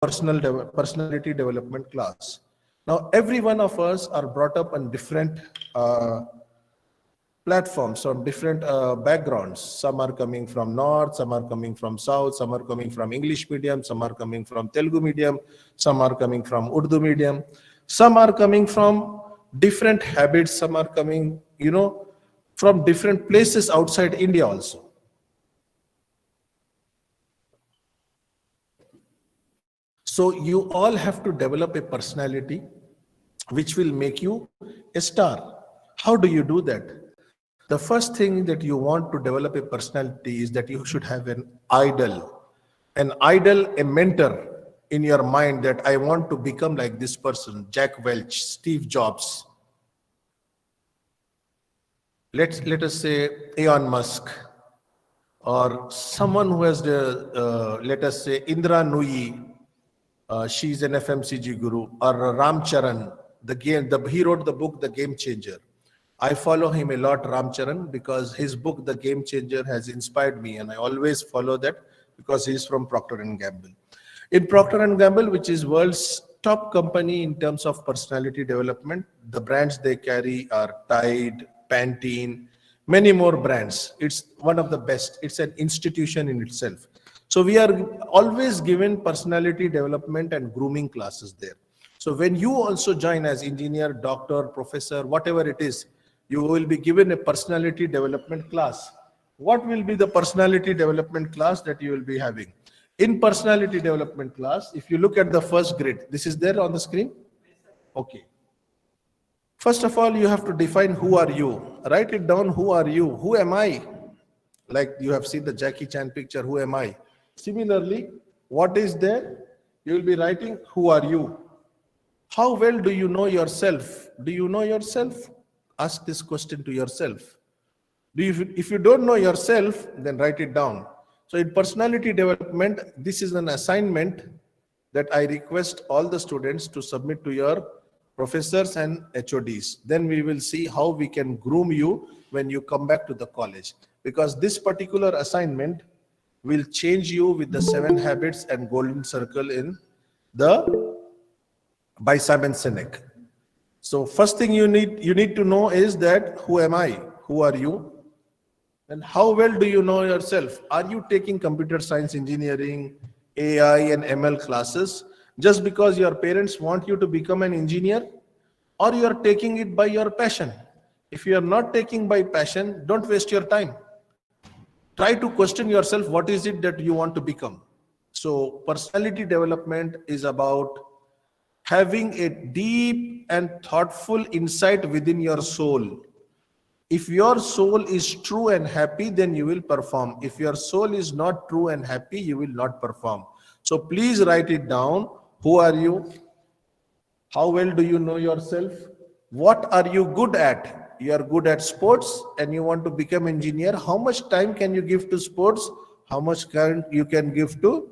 personality development class. Now, every one of us are brought up on different platforms, from different backgrounds. Some are coming from north, some are coming from south, some are coming from English medium, some are coming from Telugu medium, some are coming from Urdu medium, some are coming from different habits, some are coming, from different places outside India also. So you all have to develop a personality which will make you a star. How do you do that? The first thing that you want to develop a personality is that you should have an idol, a mentor in your mind, that I want to become like this person, Jack Welch, Steve Jobs. Let us say Elon Musk, or someone who has let us say Indra Nui. She's an FMCG guru, or Ram Charan. He wrote the book The Game Changer. I follow him a lot, Ram Charan, because his book The Game Changer has inspired me, and I always follow that because he's from Procter and Gamble. In Procter and Gamble, which is world's top company in terms of personality development, the brands they carry are Tide, Pantene, many more brands. It's one of the best. It's an institution in itself. So we are always given personality development and grooming classes there. So when you also join as engineer, doctor, professor, whatever it is, you will be given a personality development class. What will be the personality development class that you will be having? In personality development class, if you look at the first grid, this is there on the screen? Okay. First of all, you have to define who are you. Write it down, who are you? Who am I? Like you have seen the Jackie Chan picture, who am I? Similarly, what is there? You will be writing, who are you? How well do you know yourself? Do you know yourself? Ask this question to yourself. If you don't know yourself, then write it down. So in personality development, this is an assignment that I request all the students to submit to your professors and HODs. Then we will see how we can groom you when you come back to the college. Because this particular assignment will change you with the 7 habits and golden circle by Simon Sinek. So first thing you need to know is that who am I? Who are you? And how well do you know yourself? Are you taking computer science, engineering, AI and ML classes just because your parents want you to become an engineer, or you are taking it by your passion? If you are not taking by passion, don't waste your time. Try to question yourself, what is it that you want to become? So personality development is about having a deep and thoughtful insight within your soul. If your soul is true and happy, then you will perform. If your soul is not true and happy, you will not perform. So please write it down. Who are you? How well do you know yourself? What are you good at? You are good at sports and you want to become engineer. How much time can you give to sports? How much can you give to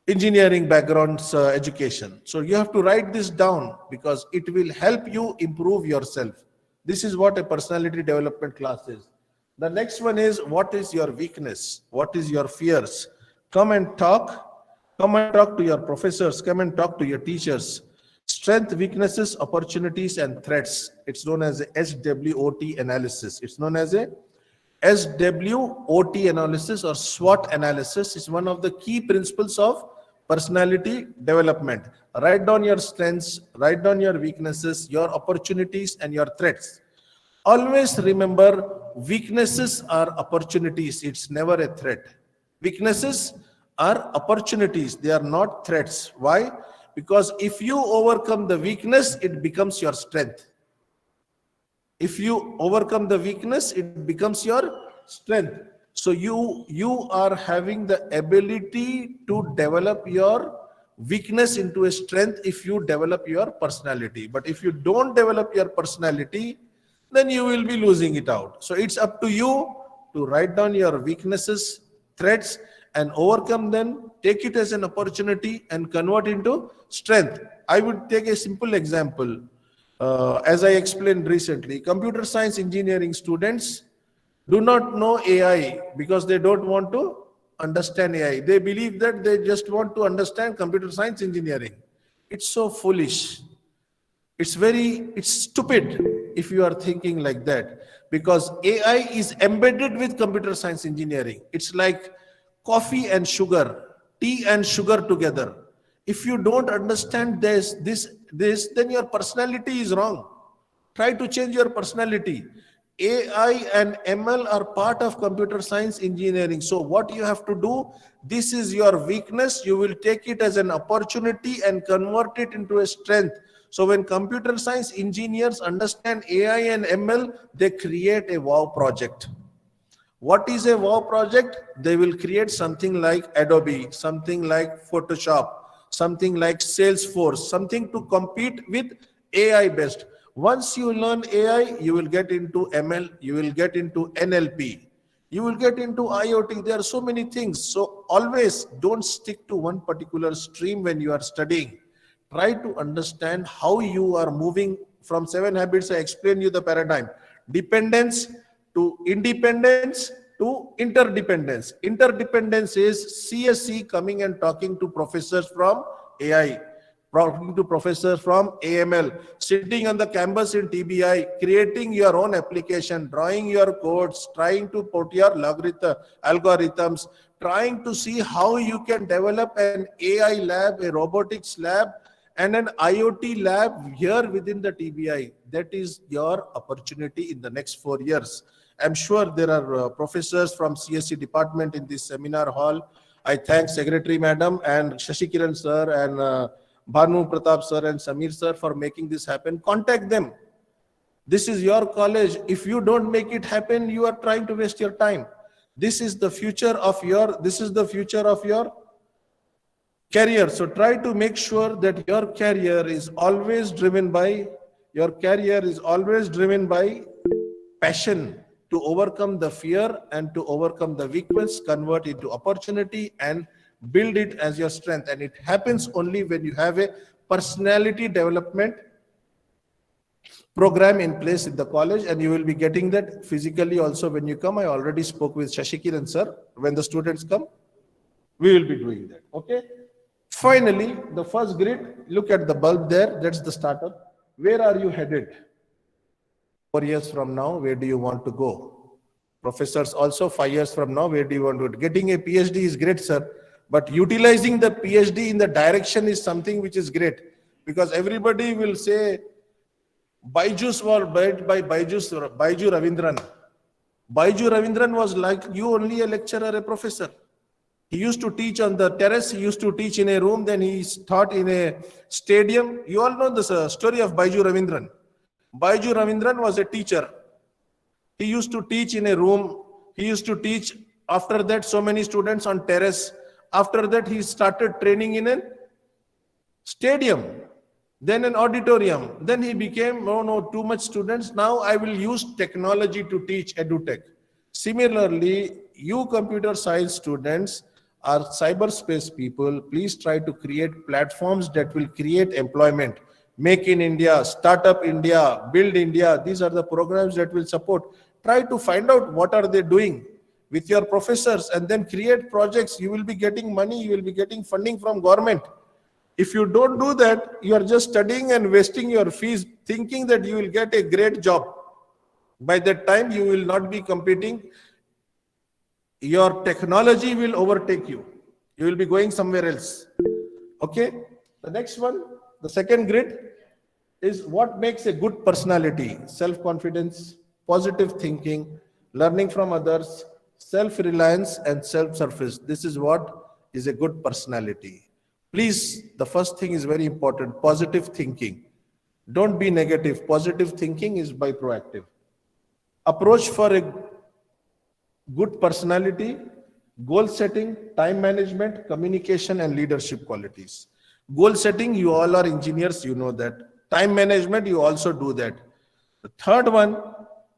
engineering backgrounds education? So you have to write this down because it will help you improve yourself. This is what a personality development class is. The next one is, what is your weakness? What is your fears? Come and talk to your professors. Come and talk to your teachers. Strength, weaknesses, opportunities, and threats. It's known as a SWOT analysis. It's known as a SWOT analysis or SWOT analysis. Is one of the key principles of personality development. Write down your strengths, write down your weaknesses, your opportunities, and your threats. Always remember, weaknesses are opportunities. It's never a threat. Weaknesses are opportunities. They are not threats. Why? Because if you overcome the weakness, it becomes your strength. If you overcome the weakness, it becomes your strength. So you are having the ability to develop your weakness into a strength if you develop your personality. But if you don't develop your personality, then you will be losing it out. So it's up to you to write down your weaknesses, threats, and overcome them. Take it as an opportunity and convert into strength. I would take a simple example. As I explained recently, computer science engineering students do not know AI because they don't want to understand AI. They believe that they just want to understand computer science engineering. It's so foolish. It's stupid if you are thinking like that, because AI is embedded with computer science engineering. It's like coffee and sugar, tea and sugar together. If you don't understand this, then your personality is wrong. Try to change your personality. AI and ML are part of computer science engineering. So what you have to do, this is your weakness. You will take it as an opportunity and convert it into a strength. So when computer science engineers understand AI and ML, they create a wow project. What is a wow project? They will create something like Adobe, something like Photoshop, something like Salesforce, something to compete with AI based. Once you learn AI, you will get into ML, you will get into NLP, you will get into IoT. There are so many things. So always don't stick to one particular stream when you are studying. Try to understand how you are moving from 7 habits. I explained you the paradigm: dependence to independence to interdependence. Interdependence is CSC coming and talking to professors from AI, talking to professors from AML, sitting on the campus in TBI, creating your own application, drawing your codes, trying to put your algorithms, trying to see how you can develop an AI lab, a robotics lab, and an IoT lab here within the TBI. That is your opportunity in the next 4 years. I'm sure there are professors from CSC department in this seminar hall. I thank Secretary Madam and Shashikiran sir and Bhanu Pratap sir and Samir sir for making this happen. Contact them. This is your college. If you don't make it happen, you are trying to waste your time. This is the future of your career. So try to make sure that your career is always driven by passion, to overcome the fear and to overcome the weakness, convert it to opportunity and build it as your strength. And it happens only when you have a personality development program in place in the college, and you will be getting that physically also when you come. I already spoke with Shashikiran sir. When the students come, we will be doing that. Okay. Finally, the first grid, look at the bulb there. That's the starter. Where are you headed? 4 years from now, where do you want to go? Professors also, 5 years from now, where do you want to go? Getting a PhD is great, sir. But utilizing the PhD in the direction is something which is great. Because everybody will say, Byju's was built by Baiju Ravindran. Baiju Ravindran was like you, only a lecturer, a professor. He used to teach on the terrace, he used to teach in a room, then he taught in a stadium. You all know the story of Baiju Ravindran. Baiju Ravindran was a teacher. He used to teach in a room. He used to teach, after that, so many students on terrace. After that, he started training in a stadium, then an auditorium. Then he became, too much students. Now I will use technology to teach edutech. Similarly, you computer science students are cyberspace people. Please try to create platforms that will create employment. Make in India, Startup India, Build India. These are the programs that will support. Try to find out what are they doing with your professors and then create projects. You will be getting money, you will be getting funding from government. If you don't do that, you are just studying and wasting your fees thinking that you will get a great job. By that time, you will not be competing. Your technology will overtake you. You will be going somewhere else. Okay? The next one, the second grid, is what makes a good personality: self-confidence, positive thinking, learning from others, self-reliance, and self-service. This is what is a good personality. Please, the first thing is very important: positive thinking. Don't be negative. Positive thinking is by proactive. Approach for a good personality: goal setting, time management, communication, and leadership qualities. Goal setting, you all are engineers, you know that. Time management, you also do that. The third one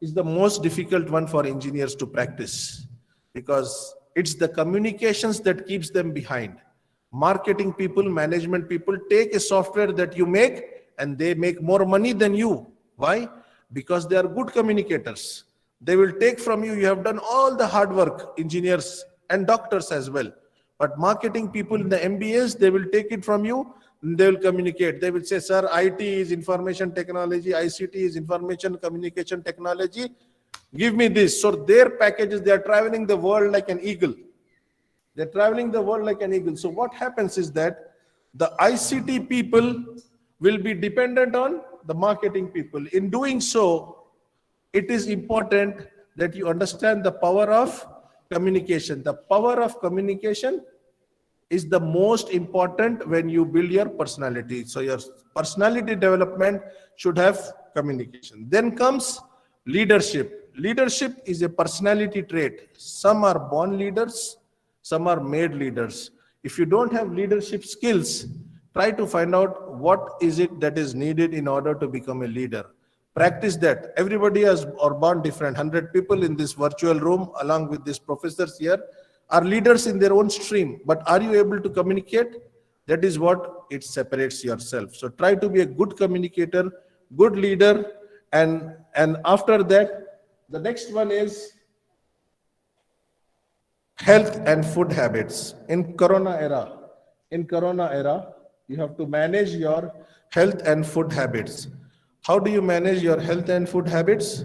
is the most difficult one for engineers to practice, because it's the communications that keeps them behind. Marketing people, management people take a software that you make and they make more money than you. Why? Because they are good communicators. They will take from you. You have done all the hard work, engineers, and doctors as well. But marketing people in the MBAs, they will take it from you, and they will communicate. They will say, sir, IT is information technology, ICT is information communication technology. Give me this. So their packages, they are traveling the world like an eagle. They're traveling the world like an eagle. So what happens is that the ICT people will be dependent on the marketing people. In doing so, it is important that you understand the power of communication. The power of communication is the most important when you build your personality. So your personality development should have communication. Then comes leadership. Leadership is a personality trait. Some are born leaders, some are made leaders. If you don't have leadership skills, try to find out what is it that is needed in order to become a leader. Practice that. Everybody is or born different. 100 people in this virtual room, along with these professors here, are leaders in their own stream. But are you able to communicate? That is what it separates yourself. So try to be a good communicator, good leader, and after that, the next one is health and food habits. In corona era, you have to manage your health and food habits. How do you manage your health and food habits?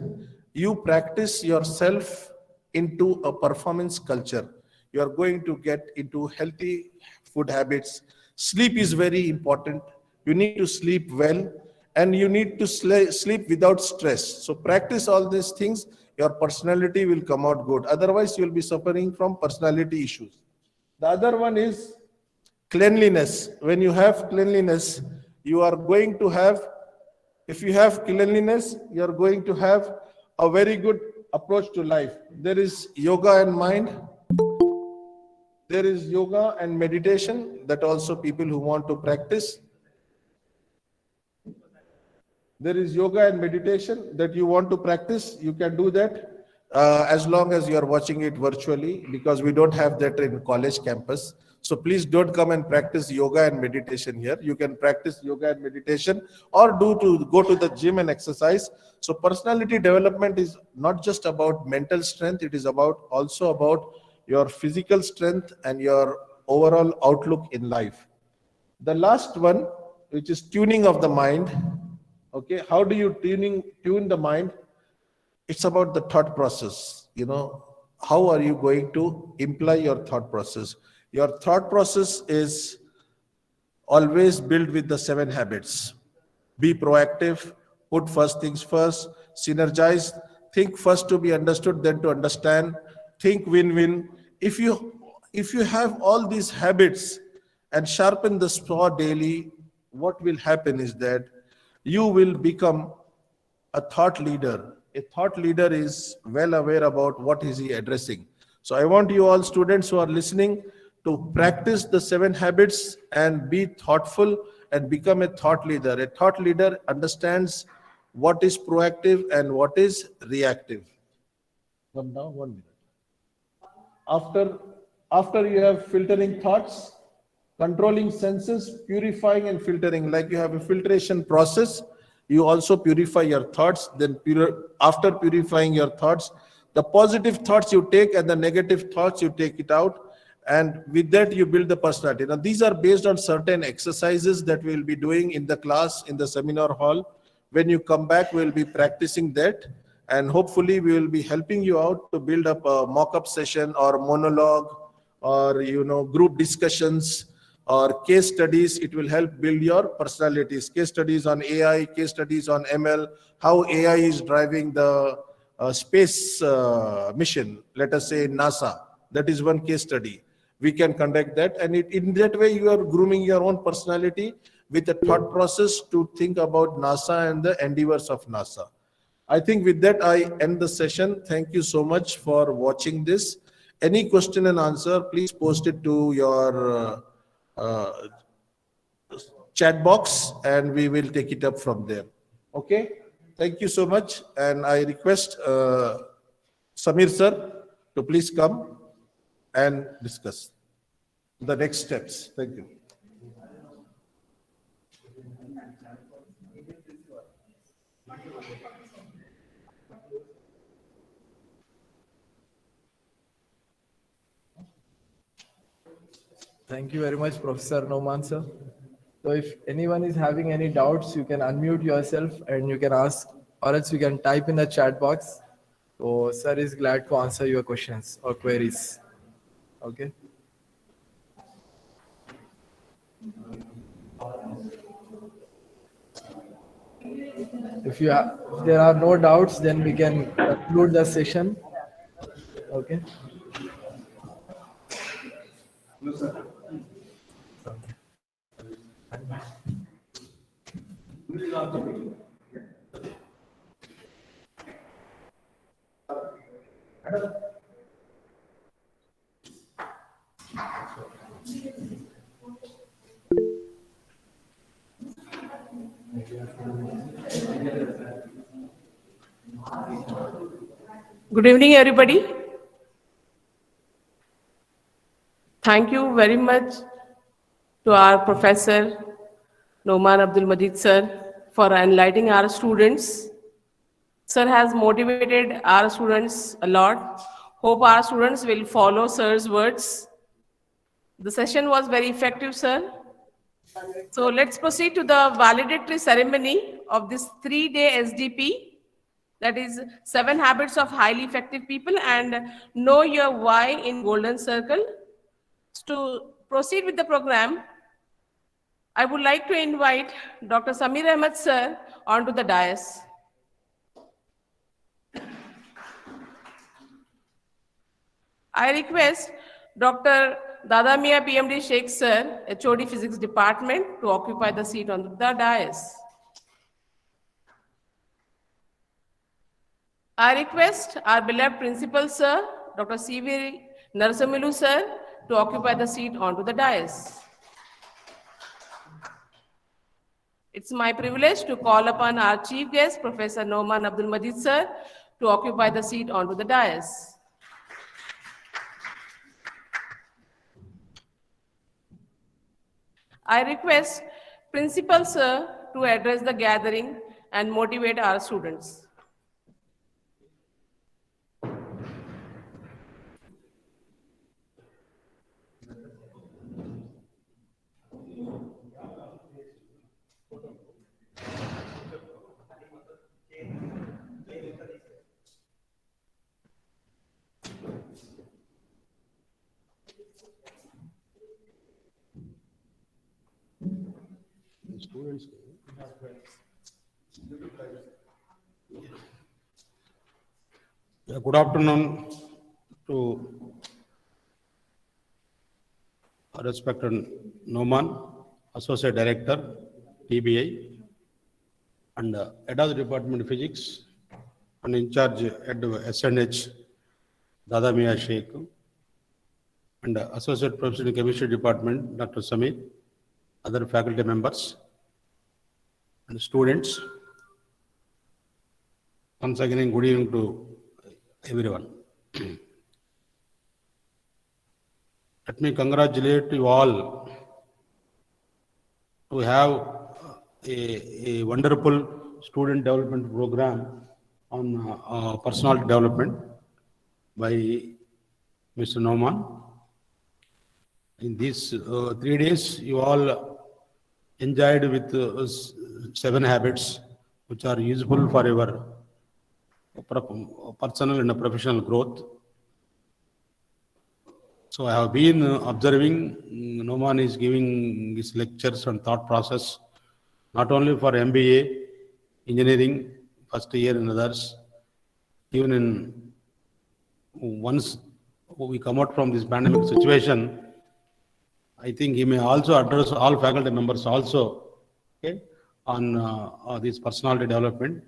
You practice yourself into a performance culture. You are going to get into healthy food habits. Sleep is very important. You need to sleep well, and you need to sleep without stress. So practice all these things, your personality will come out good. Otherwise, you will be suffering from personality issues. The other one is cleanliness. When you have cleanliness, you are going to have, if you have cleanliness, you are going to have a very good approach to life. There is yoga and mind. There is yoga and meditation that also people who want to practice. There is yoga and meditation that you want to practice. You can do that as long as you are watching it virtually, because we don't have that in college campus. So please don't come and practice yoga and meditation here. You can practice yoga and meditation or go to the gym and exercise. So personality development is not just about mental strength. It is also about your physical strength and your overall outlook in life. The last one, which is tuning of the mind. Okay, how do you tune the mind? It's about the thought process. How are you going to imply your thought process? Your thought process is always built with the 7 habits. Be proactive, put first things first, synergize, think first to be understood, then to understand, think win-win. If you have all these habits and sharpen the saw daily, what will happen is that you will become a thought leader. A thought leader is well aware about what is he addressing. So I want you all students who are listening to practice the 7 habits and be thoughtful and become a thought leader. A thought leader understands what is proactive and what is reactive. Come down 1 minute. After you have filtering thoughts, controlling senses, purifying and filtering, like you have a filtration process, you also purify your thoughts. Then after purifying your thoughts, the positive thoughts you take and the negative thoughts you take it out, and with that you build the personality. Now these are based on certain exercises that we will be doing in the class, in the seminar hall. When you come back, we will be practicing that, and hopefully we will be helping you out to build up a mock-up session or monologue or group discussions or case studies. It will help build your personalities. Case studies on AI, case studies on ML, how AI is driving the space mission, let us say NASA. That is one case study. We can conduct that, and in that way you are grooming your own personality with a thought process to think about NASA and the endeavors of NASA. I think with that I end the session. Thank you so much for watching this. Any question and answer, please post it to your uh, chat box and we will take it up from there. Okay, thank you so much, and I request Samir sir to please come and discuss the next steps. Thank you. Thank you very much, Professor Noman, sir. So if anyone is having any doubts, you can unmute yourself and you can ask, or else you can type in the chat box. So sir is glad to answer your questions or queries. Okay. If there are no doubts, then we can conclude the session. Okay. Good evening, everybody. Thank you very much to our Professor Noman Abdul Majid sir for enlightening our students. Sir has motivated our students a lot. Hope our students will follow sir's words. The session was very effective, sir. So let's proceed to the valedictory ceremony of this 3-day SDP, that is 7 habits of highly effective people and know your why in golden circle. To proceed with the program, I would like to invite Dr. Samir Ahmed sir onto the dais. I request Dr. Dadamia PMD Sheikh sir, HOD Physics Department, to occupy the seat on the dais. I request our beloved principal sir, Dr. C.V. Narsamilu sir, to occupy the seat onto the dais. It's my privilege to call upon our chief guest, Professor Noman Abdul Majid sir, to occupy the seat onto the dais. I request Principal sir to address the gathering and motivate our students. Good afternoon to respected Noman, Associate Director, TBI, and Head of the Department of Physics, and in charge Head of SNH, Dadamia Sheikh, and Associate Professor in Chemistry Department, Dr. Samir, other faculty members, and students. Once again, good evening to everyone. Let me congratulate you all to have a wonderful student development program on personality development by Mr. Noman. In these 3 days, you all enjoyed with 7 habits which are useful for your personal and professional growth. So I have been observing Noman is giving his lectures and thought process, not only for MBA, engineering, first year and others, even in once we come out from this pandemic situation, I think he may also address all faculty members also, okay, on this personality development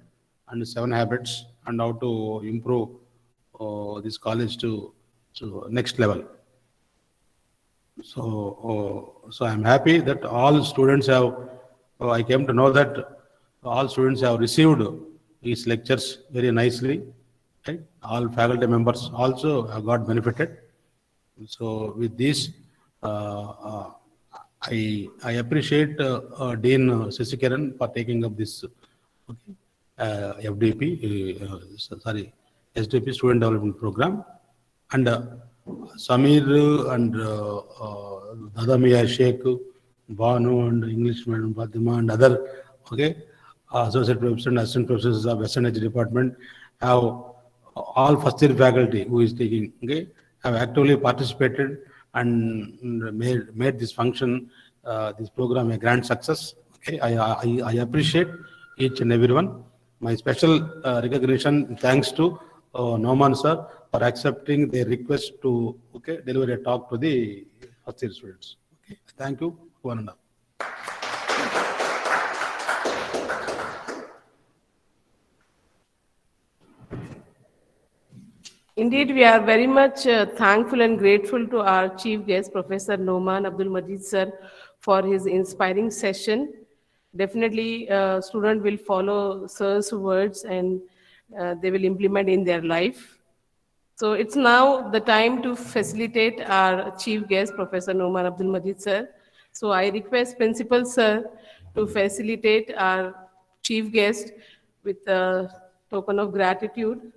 and 7 habits and how to improve this college to next level. So I'm happy that all students have, I came to know that all students have received these lectures very nicely. Right? All faculty members also have got benefited. So with this, I appreciate Dean Sasikaran for taking up this FDP, SDP Student Development Program. And Samir and Dadamiya Sheikh, Banu and English Madam Fatima and other, okay, associate professors and assistant professors of SNH department have all first year faculty who is taking, okay, have actively participated and made this function, this program a grand success. Okay, I appreciate each and everyone. My special recognition thanks to Noman sir for accepting the request to, okay, deliver a talk to the first year students. Okay, thank you, one and all. Indeed, we are very much thankful and grateful to our chief guest, Professor Noman Abdul Majid sir, for his inspiring session. Definitely, student will follow sir's words and they will implement in their life. So it's now the time to facilitate our chief guest, Professor Noman Abdul Majid sir. So I request Principal sir to facilitate our chief guest with a token of gratitude.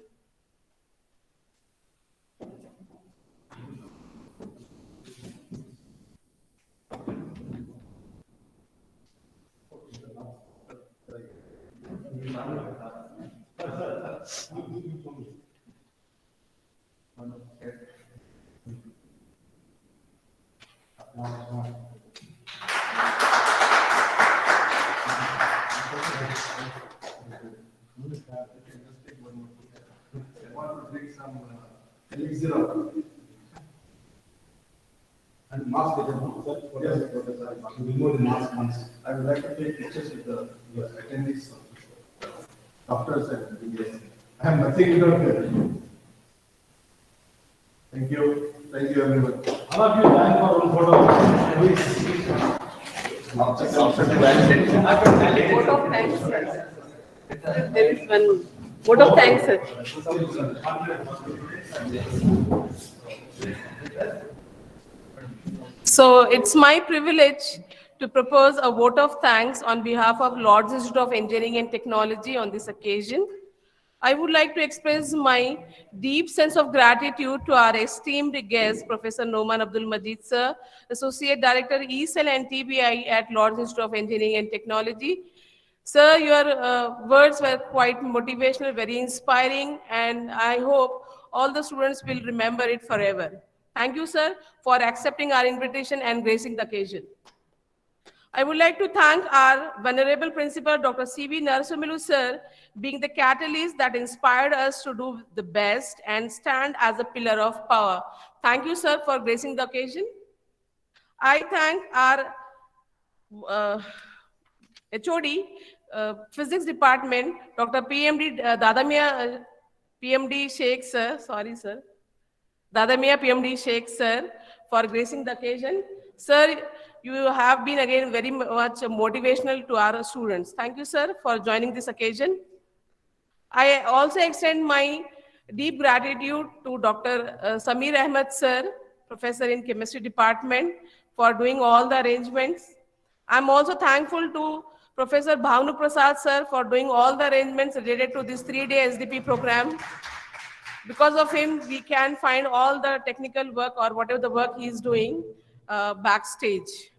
And mask sir. Remove the mask once. I would like to take pictures with the attendees, doctors and yes. I have nothing to do. Thank you. Thank you, everyone. All of you, line for one photo. Vote of thanks, sir. There is one vote of thanks, sir. So it's my privilege to propose a vote of thanks on behalf of Lord's Institute of Engineering and Technology on this occasion. I would like to express my deep sense of gratitude to our esteemed guest, Professor Noman Abdul Majid sir, Associate Director ESL and TBI at Lord's Institute of Engineering and Technology. Sir, your words were quite motivational, very inspiring, and I hope all the students will remember it forever. Thank you, sir, for accepting our invitation and gracing the occasion. I would like to thank our venerable principal, Dr. C.V. Narasimulu, sir, being the catalyst that inspired us to do the best and stand as a pillar of power. Thank you, sir, for gracing the occasion. I thank our HOD, Physics Department, Dr. PMD Dadamiya, PMD Sheikh, sir, sorry, sir. Dadamiya PMD Sheikh, sir, for gracing the occasion. Sir, you have been again very much motivational to our students. Thank you, sir, for joining this occasion. I also extend my deep gratitude to Dr. Samir Ahmed, sir, professor in chemistry department, for doing all the arrangements. I'm also thankful to Professor Bhavanu Prasad, sir, for doing all the arrangements related to this 3-day SDP program. Because of him, we can find all the technical work or whatever the work he is doing backstage.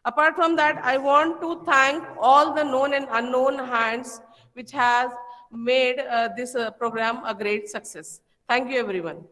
Apart from that, I want to thank all the known and unknown hands which has made this program a great success. Thank you, everyone.